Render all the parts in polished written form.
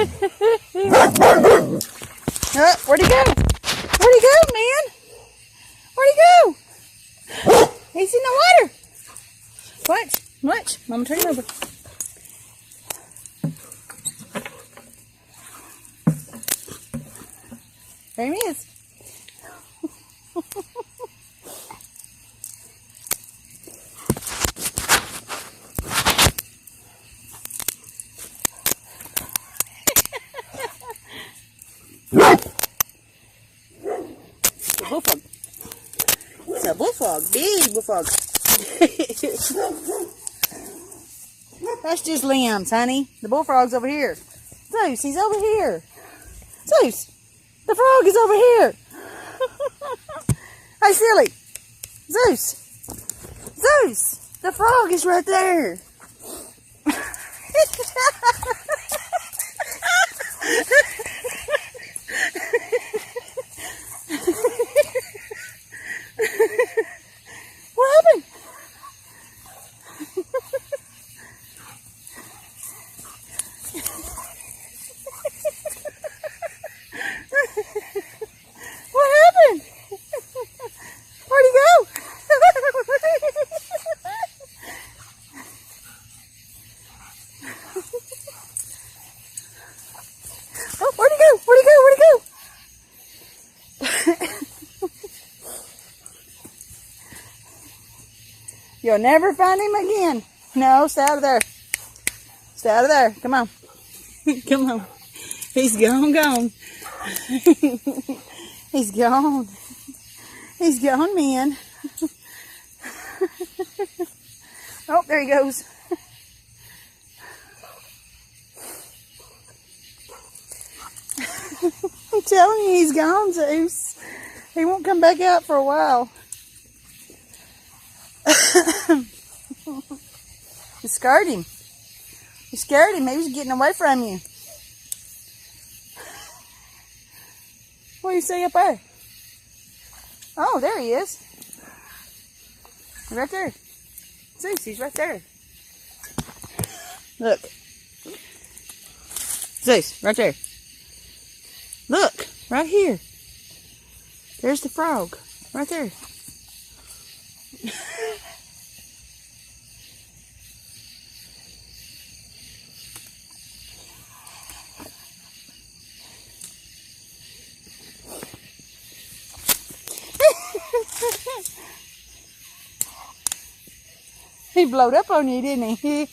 Where'd he go? Where'd he go, man? Where'd he go? He's in the water. Watch. Mama, turn him over. There he is. It's a bullfrog. It's a bullfrog. Big bullfrog. That's just limbs, honey. The bullfrog's over here. Zeus, he's over here. Zeus, the frog is over here. Hey, silly. Zeus, the frog is right there. What happened? What happened? Where'd he go? Oh, where'd he go? Where'd he go? Where'd he go? You'll never find him again. No, stay out of there. Stay out of there. Come on. Come on. He's gone. He's gone. He's gone, man. Oh, there he goes. I'm telling you, he's gone, Zeus. He won't come back out for a while. You scared him. You scared him. Maybe he's getting away from you. What do you see up there? Oh, there he is. Right there. Zeus, he's right there. Look. Zeus, right there. Look, right here. There's the frog. Right there. He blowed up on you, didn't he?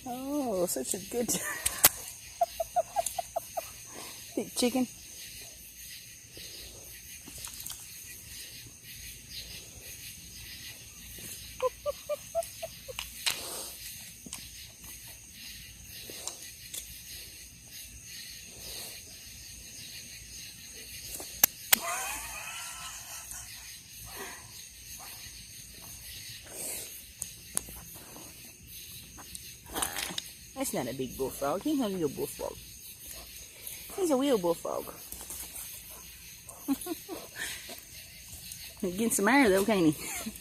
Oh, such a good big chicken. That's not a big bullfrog. He's not a little bullfrog. He's a real bullfrog. He's getting some air though, can't he?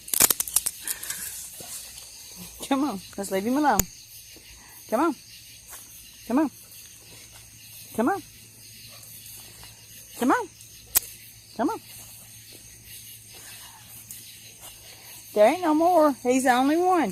Come on, let's leave him alone. Come on. Come on. Come on. Come on. Come on. There ain't no more. He's the only one.